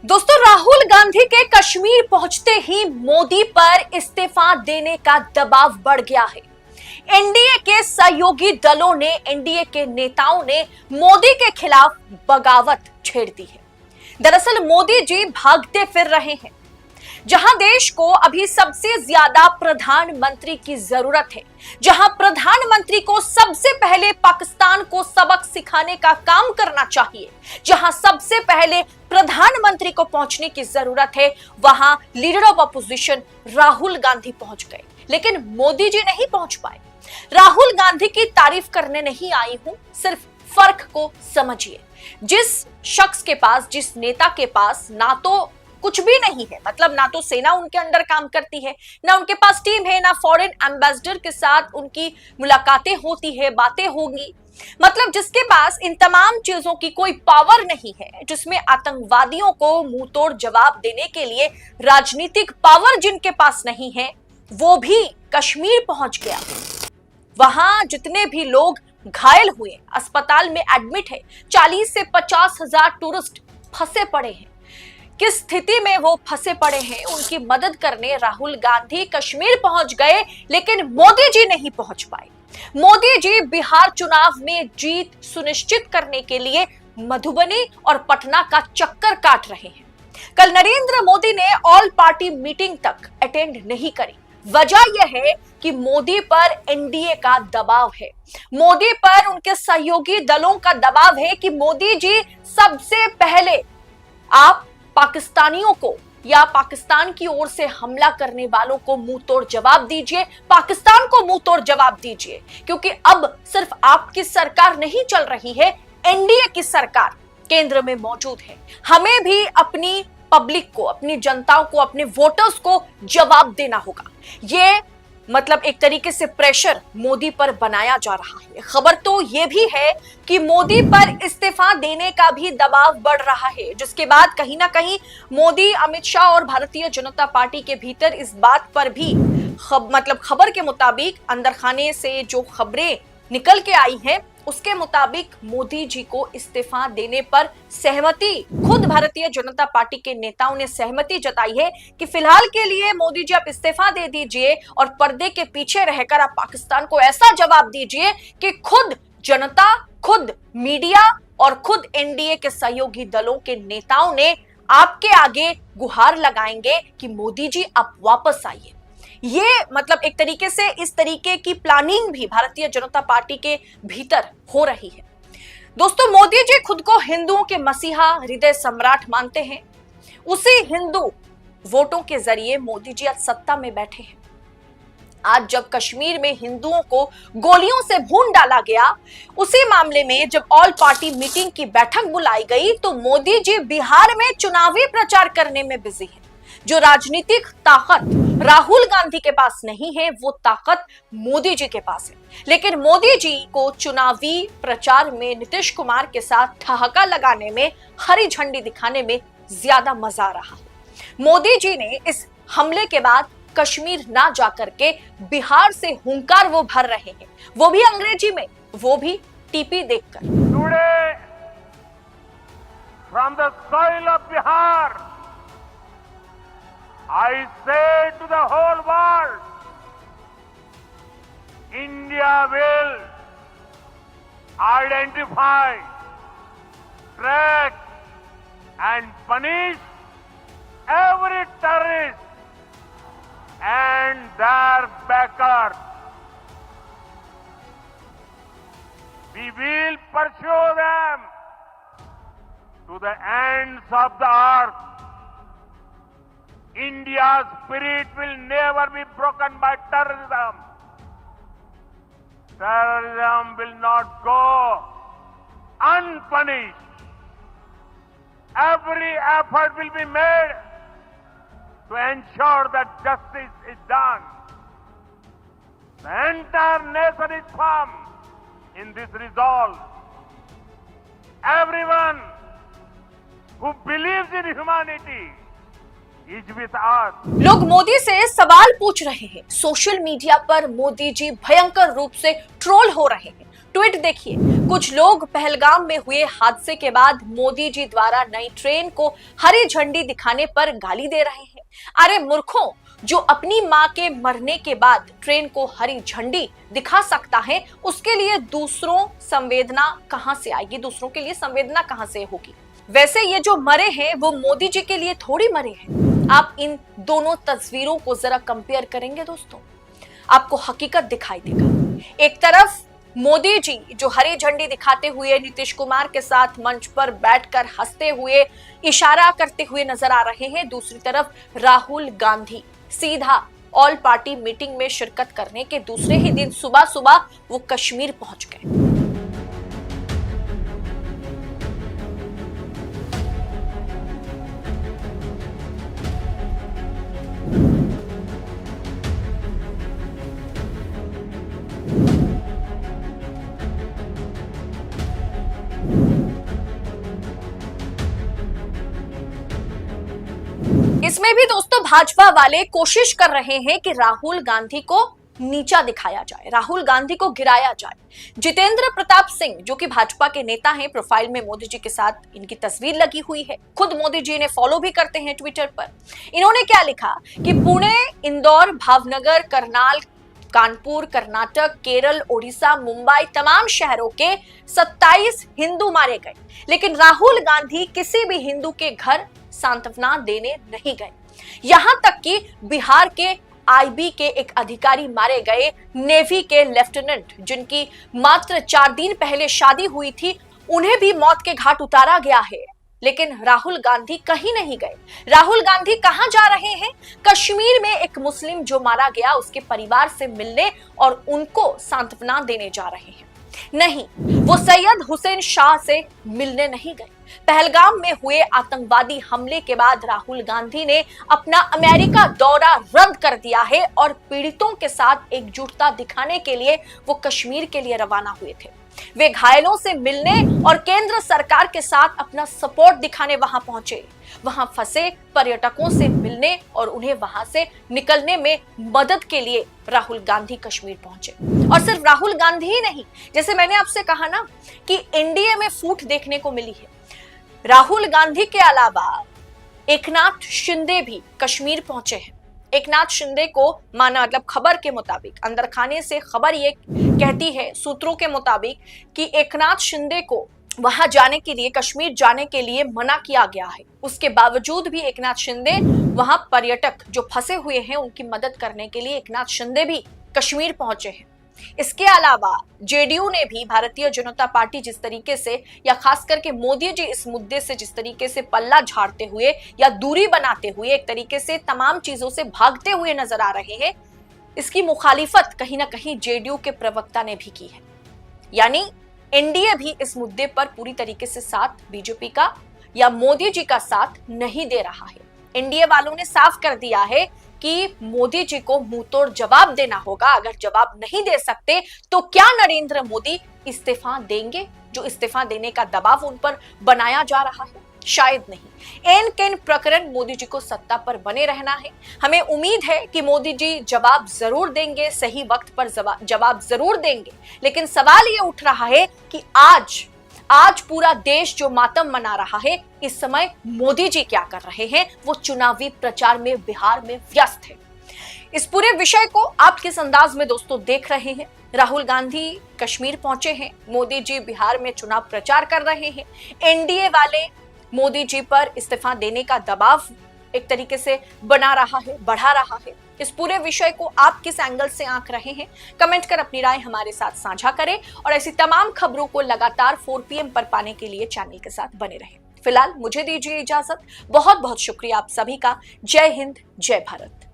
दोस्तों, राहुल गांधी के कश्मीर पहुंचते ही मोदी पर इस्तीफा देने का दबाव बढ़ गया है। एनडीए के सहयोगी दलों ने, एनडीए के नेताओं ने मोदी के खिलाफ बगावत छेड़ दी है। दरअसल मोदी जी भागते फिर रहे हैं। जहां देश को अभी सबसे ज्यादा प्रधानमंत्री की जरूरत है, जहां प्रधानमंत्री को सबसे पहले पाकिस्तान को सबक सिखाने का काम करना चाहिए, जहां सबसे पहले प्रधानमंत्री को पहुंचने की जरूरत है, वहां leader of opposition Rahul Gandhi पहुंच गए, लेकिन मोदी जी नहीं पहुंच पाए। राहुल गांधी की तारीफ करने नहीं आई हूं, सिर्फ फर्क को समझिए। जिस शख्स के पास, जिस नेता के पास ना तो कुछ भी नहीं है, मतलब ना तो सेना उनके अंडर काम करती है, ना उनके पास टीम है, ना फॉरेन एम्बेसडर के साथ उनकी मुलाकातें होती है, बातें होंगी, मतलब जिसके पास इन तमाम चीजों की कोई पावर नहीं है, जिसमें आतंकवादियों को मुंह तोड़ जवाब देने के लिए राजनीतिक पावर जिनके पास नहीं है, वो भी कश्मीर पहुंच गया। वहां जितने भी लोग घायल हुए, अस्पताल में एडमिट है, 40 से 50 हजार टूरिस्ट फंसे पड़े हैं। किस स्थिति में वो फंसे पड़े हैं, उनकी मदद करने राहुल गांधी कश्मीर पहुंच गए, लेकिन मोदी जी नहीं पहुंच पाए। मोदी जी बिहार चुनाव में जीत सुनिश्चित करने के लिए मधुबनी और पटना का चक्कर काट रहे हैं। कल नरेंद्र मोदी ने ऑल पार्टी मीटिंग तक अटेंड नहीं करी। वजह यह है कि मोदी पर एनडीए का दबाव है, मोदी पर उनके सहयोगी दलों का दबाव है कि मोदी जी सबसे पहले आप पाकिस्तानियों को या पाकिस्तान की ओर से हमला करने वालों को मुंह तोड़ जवाब दीजिए, पाकिस्तान को मुंह तोड़ जवाब दीजिए, क्योंकि अब सिर्फ आपकी सरकार नहीं चल रही है, एनडीए की सरकार केंद्र में मौजूद है। हमें भी अपनी पब्लिक को, अपनी जनताओं को, अपने वोटर्स को जवाब देना होगा। ये मतलब एक तरीके से प्रेशर मोदी पर बनाया जा रहा है। खबर तो यह भी है कि मोदी पर इस्तीफा देने का भी दबाव बढ़ रहा है, जिसके बाद कहीं ना कहीं मोदी, अमित शाह और भारतीय जनता पार्टी के भीतर इस बात पर भी मतलब खबर के मुताबिक, अंदर खाने से जो खबरें निकल के आई हैं, उसके मुताबिक मोदी जी को इस्तीफा देने पर सहमति, खुद भारतीय जनता पार्टी के नेताओं ने सहमति जताई है कि फिलहाल के लिए मोदी जी आप इस्तीफा दे दीजिए और पर्दे के पीछे रहकर आप पाकिस्तान को ऐसा जवाब दीजिए कि खुद जनता, खुद मीडिया और खुद एनडीए के सहयोगी दलों के नेताओं ने आपके आगे गुहार लगाएंगे कि मोदी जी आप वापस आइए। ये मतलब एक तरीके से इस तरीके की प्लानिंग भी भारतीय जनता पार्टी के भीतर हो रही है। दोस्तों, मोदी जी खुद को हिंदुओं के मसीहा, हृदय सम्राट मानते हैं। उसी हिंदू वोटों के जरिए मोदी जी आज सत्ता में बैठे हैं। आज जब कश्मीर में हिंदुओं को गोलियों से भून डाला गया, उसी मामले में जब ऑल पार्टी मीटिंग की बैठक बुलाई गई, तो मोदी जी बिहार में चुनावी प्रचार करने में बिजी हैं। जो राजनीतिक ताकत राहुल गांधी के पास नहीं है, वो ताकत मोदी जी के पास है। लेकिन मोदी जी को चुनावी प्रचार में नीतीश कुमार के साथ ठहाका लगाने में, हरी झंडी दिखाने में ज्यादा मजा आ रहा है। मोदी जी ने इस हमले के बाद कश्मीर ना जाकर के बिहार से हुंकार वो भर रहे हैं, वो भी अंग्रेजी में, वो भी टीपी देखकर। Today, from the soil of Bihar, I say to the whole world, India will identify, track and punish every terrorist and their backers. We will pursue them to the ends of the earth. India's spirit will never be broken by terrorism. Terrorism will not go unpunished. Every effort will be made to ensure that justice is done. The entire nation is firm in this resolve. Everyone who believes in humanity is with us. लोग मोदी से सवाल पूछ रहे हैं, social media पर मोदी जी भयंकर रूप से ट्रोल हो रहे हैं। ट्वीट देखिए, कुछ लोग पहलगाम में हुए हादसे के बाद मोदी जी द्वारा नई ट्रेन को हरी झंडी दिखाने पर गाली दे रहे हैं। अरे मूर्खों, जो अपनी मां के मरने के बाद ट्रेन को हरी झंडी दिखा सकता है, उसके लिए दूसरों संवेदना कहां से आएगी, दूसरों के लिए संवेदना कहां से होगी। वैसे ये जो मरे हैं वो मोदी जी के लिए थोड़ी मरे हैं। आप इन दोनों तस्वीरों को जरा कंपेयर करेंगे दोस्तों, आपको हकीकत दिखाई देगा। एक तरफ मोदी जी जो हरी झंडी दिखाते हुए नीतीश कुमार के साथ मंच पर बैठकर हंसते हुए इशारा करते हुए नजर आ रहे हैं, दूसरी तरफ राहुल गांधी सीधा ऑल पार्टी मीटिंग में शिरकत करने के दूसरे ही दिन सुबह सुबह वो कश्मीर पहुंच गए। इसमें भी दोस्तों भाजपा वाले कोशिश कर रहे हैं कि राहुल गांधी को नीचा दिखाया जाए, राहुल गांधी को गिराया जाए। जितेंद्र प्रताप सिंह जो कि भाजपा के नेता हैं, प्रोफाइल में मोदी जी के साथ इनकी तस्वीर लगी हुई है, खुद मोदी जी ने फॉलो भी करते हैं ट्विटर पर। इन्होंने क्या लिखा कि पुणे, इंदौर, भावनगर, करनाल, कानपुर, कर्नाटक, केरल, ओडिशा, मुंबई तमाम शहरों के 27 हिंदू मारे गए, लेकिन राहुल गांधी किसी भी हिंदू के घर सांत्वना देने नहीं गए। यहां तक कि बिहार के आईबी के एक अधिकारी मारे गए, नेवी के लेफ्टिनेंट जिनकी मात्र 4 दिन पहले शादी हुई थी, उन्हें भी मौत के घाट उतारा गया है, लेकिन राहुल गांधी कहीं नहीं गए। राहुल गांधी कहां जा रहे हैं? कश्मीर में एक मुस्लिम जो मारा गया उसके परिवार से मिलने और उनको सांत्वना देने जा रहे हैं। नहीं, वो सैयद हुसैन शाह से मिलने नहीं गए। पहलगाम में हुए आतंकवादी हमले के बाद राहुल गांधी ने अपना अमेरिका दौरा रद्द कर दिया है और पीड़ितों के साथ एकजुटता दिखाने के लिए वो कश्मीर के लिए रवाना हुए थे। वे घायलों से मिलने और केंद्र सरकार के साथ अपना सपोर्ट दिखाने वहां पहुंचे। वहां फंसे पर्यटकों से मिलने और उन्हें वहां से निकलने में मदद के लिए राहुल गांधी कश्मीर पहुंचे। और सिर्फ राहुल गांधी ही नहीं, जैसे मैंने आपसे कहा ना कि एनडीए में फूट देखने को मिली है, राहुल गांधी के अलावा एकनाथ शिंदे भी कश्मीर पहुंचे हैं। एकनाथ शिंदे को माना, मतलब खबर के मुताबिक, अंदर खाने से खबर ये कहती है सूत्रों के मुताबिक कि एकनाथ शिंदे को वहां जाने के लिए, कश्मीर जाने के लिए मना किया गया है। उसके बावजूद भी एकनाथ शिंदे वहां पर्यटक जो फंसे हुए हैं उनकी मदद करने के लिए एकनाथ शिंदे भी कश्मीर पहुंचे हैं। इसके अलावा जेडीयू ने भी, भारतीय जनता पार्टी जिस तरीके से, या खास करके मोदी जी इस मुद्दे से जिस तरीके से पल्ला झाड़ते हुए या दूरी बनाते हुए एक तरीके से तमाम चीजों से भागते हुए नजर आ रहे हैं, इसकी मुखालिफत कहीं ना कहीं जेडीयू के प्रवक्ता ने भी की है। यानी एनडीए भी इस मुद्दे पर पूरी तरीके से साथ बीजेपी का या मोदी जी का साथ नहीं दे रहा है। एनडीए वालों ने साफ कर दिया है कि मोदी जी को मुंहतोड़ जवाब देना होगा। अगर जवाब नहीं दे सकते तो क्या नरेंद्र मोदी इस्तीफा देंगे? जो इस्तीफा देने का दबाव उन पर बनाया जा रहा है, शायद नहीं। एन केन प्रकरण मोदी जी को सत्ता पर बने रहना है। हमें उम्मीद है कि मोदी जी जवाब जरूर देंगे, सही वक्त पर जवाब जरूर देंगे, लेकिन सवाल ये उठ रहा है कि आज पूरा देश जो मातम मना रहा है, इस समय मोदी जी क्या कर रहे हैं? वो चुनावी प्रचार में बिहार में व्यस्त है। इस पूरे विषय को आप किस अंदाज में दोस्तों देख रहे हैं? राहुल गांधी कश्मीर पहुंचे हैं, मोदी जी बिहार में चुनाव प्रचार कर रहे हैं, एनडीए वाले मोदी जी पर इस्तीफा देने का दबाव एक तरीके से बना रहा है, बढ़ा रहा है। इस पूरे विषय को आप किस एंगल से आंक रहे हैं? कमेंट कर अपनी राय हमारे साथ साझा करें और ऐसी तमाम खबरों को लगातार 4 PM पर पाने के लिए चैनल के साथ बने रहें। फिलहाल मुझे दीजिए इजाजत। बहुत बहुत शुक्रिया आप सभी का। जय हिंद, जय भारत।